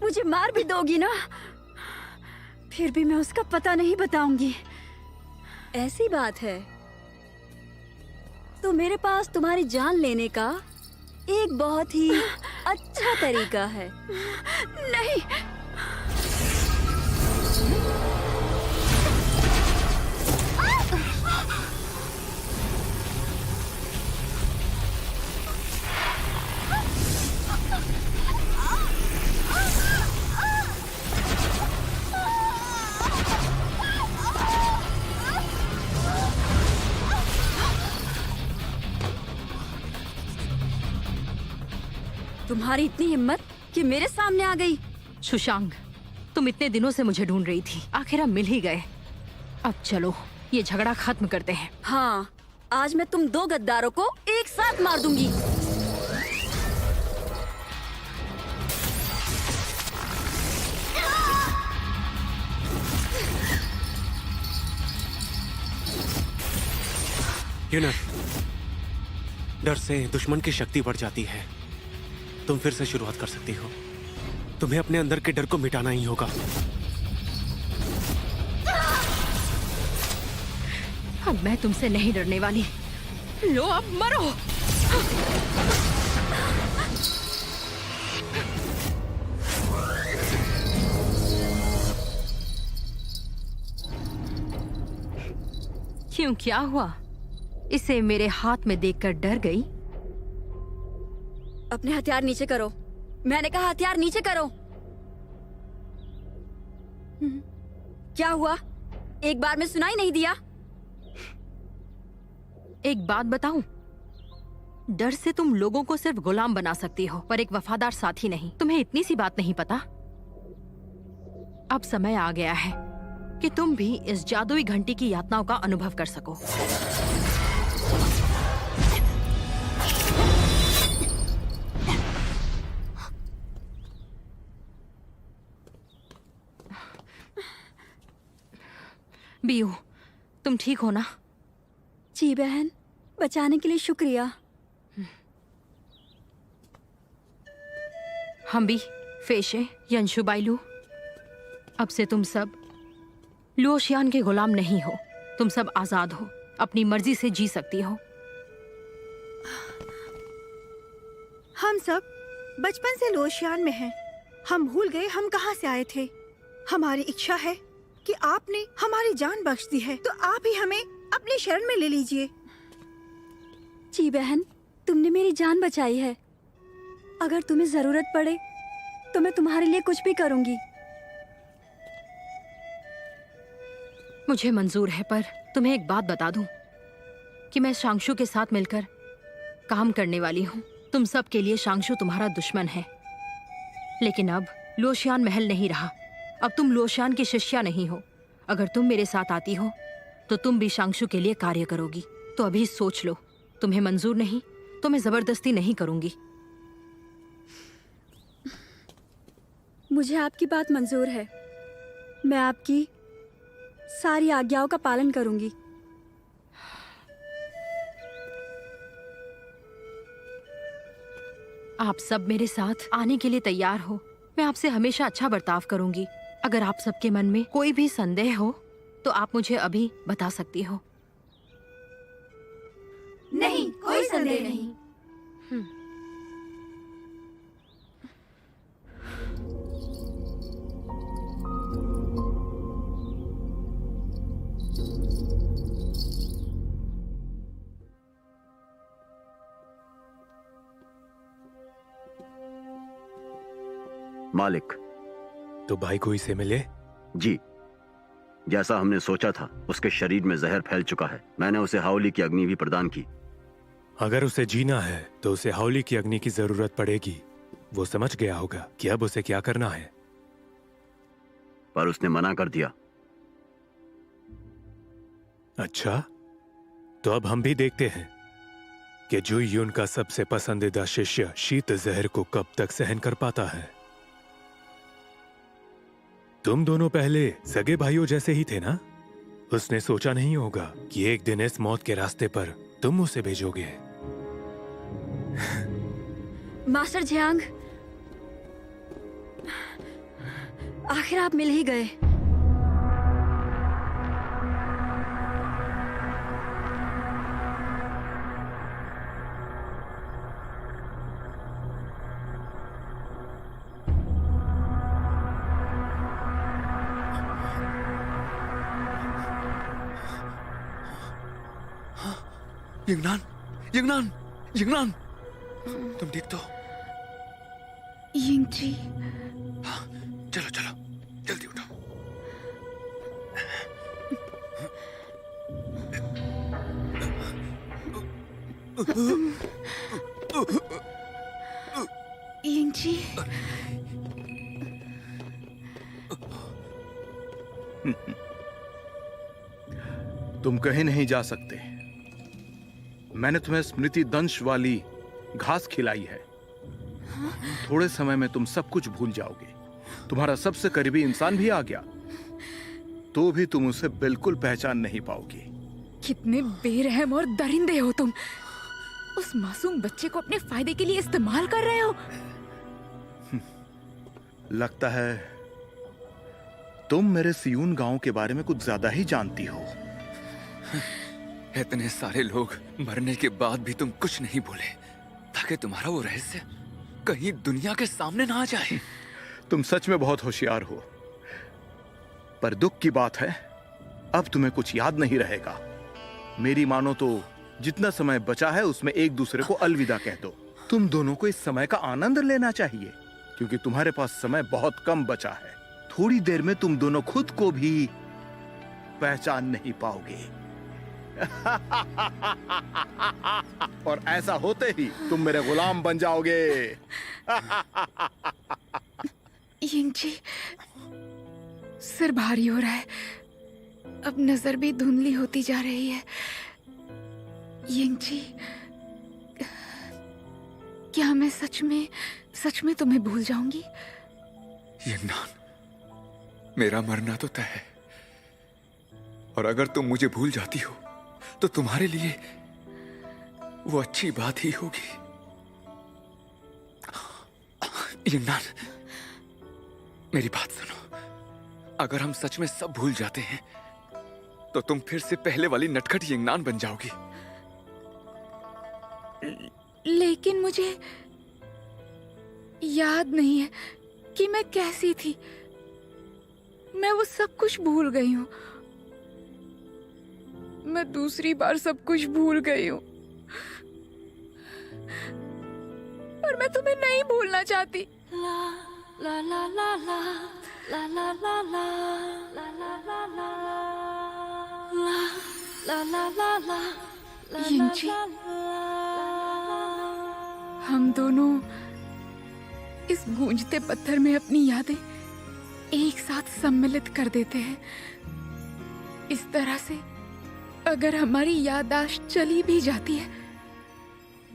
मुझे मार भी दोगी ना, फिर भी मैं उसका पता नहीं बताऊंगी। ऐसी बात है तो मेरे पास तुम्हारी जान लेने का एक बहुत ही अच्छा तरीका है। नहीं, तुम्हारी इतनी हिम्मत कि मेरे सामने आ गई। शुशांक, तुम इतने दिनों से मुझे ढूंढ रही थी, आखिर हम मिल ही गए। अब चलो ये झगड़ा खत्म करते हैं। हाँ, आज मैं तुम दो गद्दारों को एक साथ मार दूंगी। यूनर, डर से दुश्मन की शक्ति बढ़ जाती है। तुम फिर से शुरुआत कर सकती हो। तुम्हें अपने अंदर के डर को मिटाना ही होगा। अब मैं तुमसे नहीं डरने वाली। लो अब मरो। क्यों, क्या हुआ? इसे मेरे हाथ में देखकर डर गई? अपने हथियार नीचे करो। मैंने कहा हथियार नीचे करो। क्या हुआ? एक बार में सुनाई नहीं दिया? एक बात बताऊं, डर से तुम लोगों को सिर्फ गुलाम बना सकती हो, पर एक वफादार साथी नहीं। तुम्हें इतनी सी बात नहीं पता? अब समय आ गया है कि तुम भी इस जादुई घंटी की यातनाओं का अनुभव कर सको। बीयू, तुम ठीक हो ना? जी बहन, बचाने के लिए शुक्रिया। हम भी, फेशे, यंशु बाइलू, अब से तुम सब लुओशियान के गुलाम नहीं हो। तुम सब आजाद हो, अपनी मर्जी से जी सकती हो। हम सब बचपन से लुओशियान में हैं। हम भूल गए हम कहाँ से आए थे। हमारी इच्छा है कि आपने हमारी जान बख्श दी है, तो आप ही हमें अपनी शरण में ले लीजिए। जी बहन, तुमने मेरी जान बचाई है। अगर तुम्हें जरूरत पड़े तो मैं तुम्हारे लिए कुछ भी करूंगी। मुझे मंजूर है, पर तुम्हें एक बात बता दूं कि मैं शांगशु के साथ मिलकर काम करने वाली हूँ। तुम सब के लिए शांगशु तुम्हारा दुश्मन है, लेकिन अब लुओशियान महल नहीं रहा। अब तुम लुओशियान की शिष्या नहीं हो। अगर तुम मेरे साथ आती हो तो तुम भी शांगशु के लिए कार्य करोगी। तो अभी सोच लो, तुम्हें मंजूर नहीं तो मैं जबरदस्ती नहीं करूंगी। मुझे आपकी बात मंजूर है। मैं आपकी सारी आज्ञाओं का पालन करूंगी। आप सब मेरे साथ आने के लिए तैयार हो। मैं आपसे हमेशा अच्छा बर्ताव करूंगी। अगर आप सबके मन में कोई भी संदेह हो तो आप मुझे अभी बता सकती हो। नहीं, कोई संदेह नहीं। मालिक, तो भाई को इसे मिले? जी, जैसा हमने सोचा था, उसके शरीर में जहर फैल चुका है। मैंने उसे हाउली की अग्नि भी प्रदान की। अगर उसे जीना है तो उसे हाउली की अग्नि की जरूरत पड़ेगी। वो समझ गया होगा कि अब उसे क्या करना है। पर उसने मना कर दिया। अच्छा, तो अब हम भी देखते हैं कि जुई यून का सबसे पसंदीदा शिष्य शीत जहर को कब तक सहन कर पाता है। तुम दोनों पहले सगे भाइयों जैसे ही थे ना? उसने सोचा नहीं होगा कि एक दिन इस मौत के रास्ते पर तुम उसे भेजोगे। मास्टर झियांग, आखिर आप मिल ही गए। यंगनान, यंगनान, यंगनान, तुम ठीक तो? यिंगजी, हाँ, चलो चलो, जल्दी उठो। यिंगजी, तुम कहीं नहीं जा सकते। मैंने तुम्हें स्मृति दंश वाली घास खिलाई है। थोड़े समय में तुम सब कुछ भूल जाओगे। तुम्हारा सबसे करीबी इंसान भी आ गया तो भी तुम उसे बिल्कुल पहचान नहीं पाओगे। कितने बेरहम और दरिंदे हो तुम। उस मासूम बच्चे को अपने फायदे के लिए इस्तेमाल कर रहे हो। लगता है तुम मेरे सियून गांव के बारे में कुछ ज्यादा ही जानती हो। इतने सारे लोग मरने के बाद भी तुम कुछ नहीं बोले ताकि तुम्हारा वो रहस्य कहीं दुनिया के सामने ना आ जाए। तुम सच में बहुत होशियार हो, पर दुख की बात है अब तुम्हें कुछ याद नहीं रहेगा। मेरी मानो तो जितना समय बचा है उसमें एक दूसरे को अलविदा कह दो। तुम दोनों को इस समय का आनंद लेना चाहिए क्योंकि तुम्हारे पास समय बहुत कम बचा है। थोड़ी देर में तुम दोनों खुद को भी पहचान नहीं पाओगे। और ऐसा होते ही तुम मेरे गुलाम बन जाओगे। यिंगजी, सिर भारी हो रहा है। अब नजर भी धुंधली होती जा रही है। यिंगजी, क्या मैं सच में तुम्हें भूल जाऊंगी? यंगनान, मेरा मरना तो तय है और अगर तुम मुझे भूल जाती हो तो तुम्हारे लिए वो अच्छी बात ही होगी। यंगनान, मेरी बात सुनो। अगर हम सच में सब भूल जाते हैं तो तुम फिर से पहले वाली नटखट यंगनान बन जाओगी। लेकिन मुझे याद नहीं है कि मैं कैसी थी। मैं वो सब कुछ भूल गई हूँ। मैं दूसरी बार सब कुछ भूल गई हूँ पर मैं तुम्हें नहीं भूलना चाहती। यिंगजी, हम दोनों इस गूंजते पत्थर में अपनी यादें एक साथ सम्मिलित कर देते हैं। इस तरह से अगर हमारी याददाश्त चली भी जाती है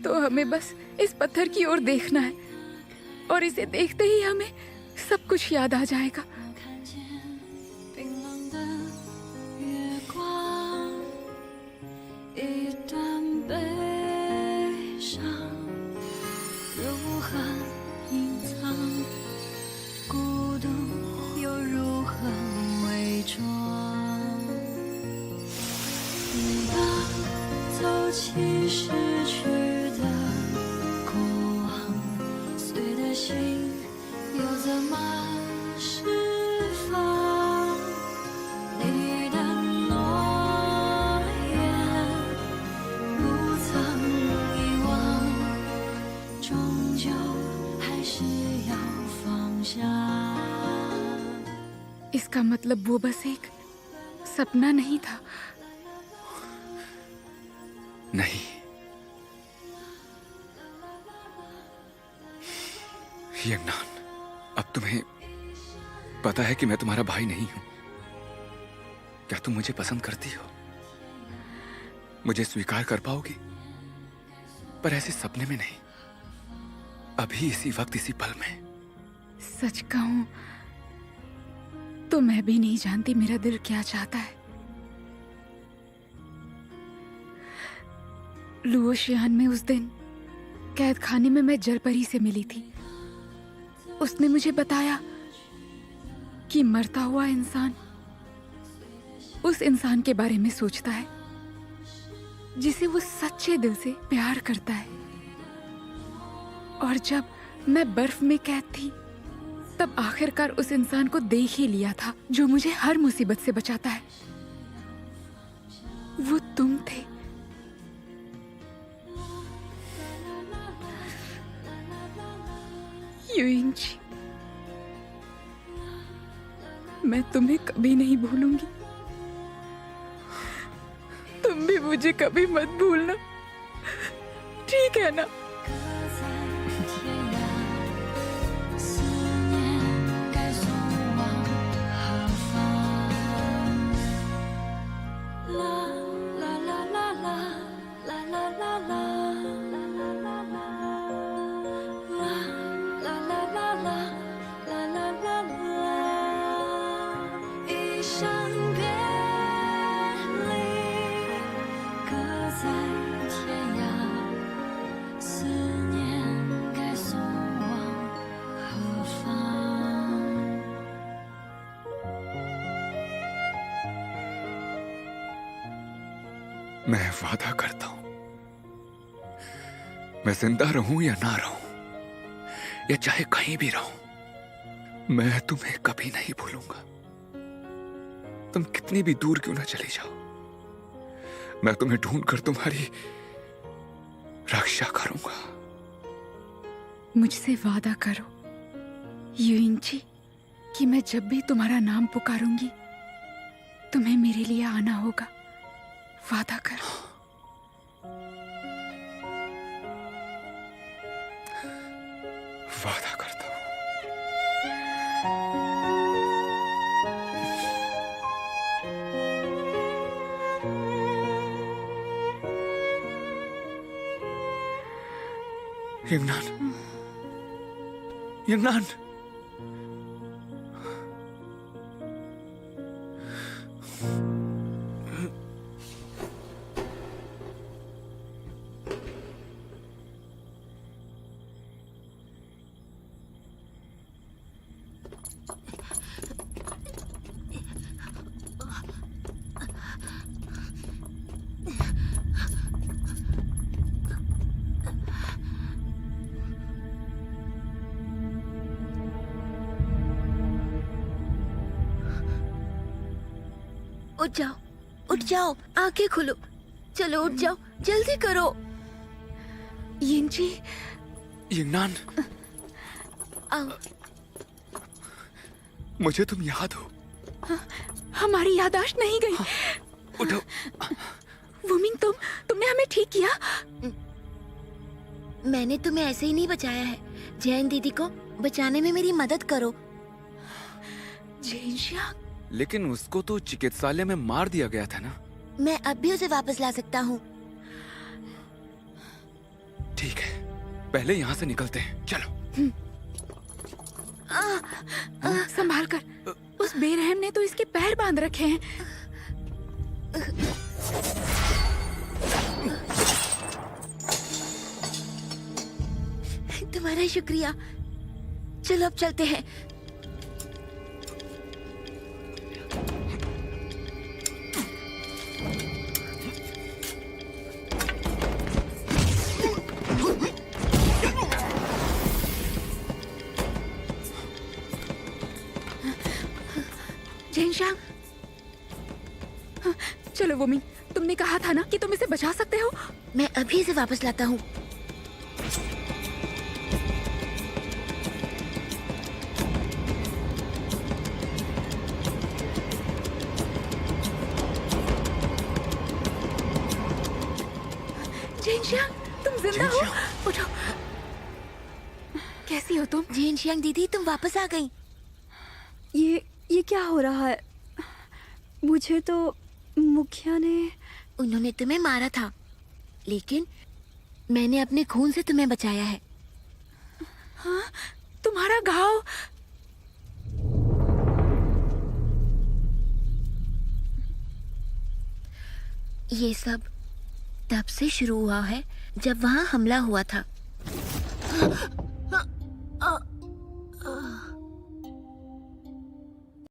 तो हमें बस इस पत्थर की ओर देखना है और इसे देखते ही हमें सब कुछ याद आ जाएगा। इसका मतलब वो बस एक सपना नहीं था। नहीं, यंगनान, अब तुम्हें पता है कि मैं तुम्हारा भाई नहीं हूं। क्या तुम मुझे पसंद करती हो? मुझे स्वीकार कर पाओगी? पर ऐसे सपने में नहीं, अभी इसी वक्त इसी पल में। सच कहूं तो मैं भी नहीं जानती मेरा दिल क्या चाहता है। लुओशियान में उस दिन कैद खाने में मैं जलपरी से मिली थी। उसने मुझे बताया कि मरता हुआ इंसान उस इंसान के बारे में सोचता है जिसे वो सच्चे दिल से प्यार करता है। और जब मैं बर्फ में कैद थी तब आखिरकार उस इंसान को देख ही लिया था जो मुझे हर मुसीबत से बचाता है। वो तुम थे। यूइंग जी, मैं तुम्हें कभी नहीं भूलूंगी। तुम भी मुझे कभी मत भूलना, ठीक है ना? मैं वादा करता हूं, मैं जिंदा रहूं या ना रहूं, या चाहे कहीं भी रहूं, मैं तुम्हें कभी नहीं भूलूंगा। तुम कितनी भी दूर क्यों ना चली जाओ, मैं तुम्हें ढूंढकर तुम्हारी रक्षा करूंगा। मुझसे वादा करो यूइंग जी कि मैं जब भी तुम्हारा नाम पुकारूंगी तुम्हें मेरे लिए आना होगा। वादा करो। वादा करता हूं। यंगनान, यंगनान, उठ जाओ, आंखें खोलो, चलो उठ जाओ, जल्दी करो। यिंग जी, यंगनान, आओ। मुझे तुम याद हो। हमारी याददाश्त नहीं गई। उठो। वुमिंग, तुमने हमें ठीक किया। मैंने तुम्हें ऐसे ही नहीं बचाया है। जैन दीदी को बचाने में मेरी मदद करो। जेनशियांग, लेकिन उसको तो चिकित्सालय में मार दिया गया था ना। मैं अब भी उसे वापस ला सकता हूँ। ठीक है, पहले यहाँ से निकलते हैं, चलो। संभाल कर, उस बेरहम ने तो इसके पैर बांध रखे हैं। तुम्हारा शुक्रिया। चलो अब चलते हैं। जेनशियांग, चलो वुमिंग, तुमने कहा था ना कि तुम इसे बचा सकते हो। मैं अभी इसे वापस लाता हूँ। जेनशियांग, तुम जिंदा हो? उठो। कैसी हो तुम? जेनशियांग दीदी, तुम वापस आ गई। ये क्या हो रहा है? मुझे तो मुखिया ने... उन्होंने तुम्हें मारा था, लेकिन मैंने अपने खून से तुम्हें बचाया है। हाँ, तुम्हारा घाव। ये सब तब से शुरू हुआ है जब वहां हमला हुआ था।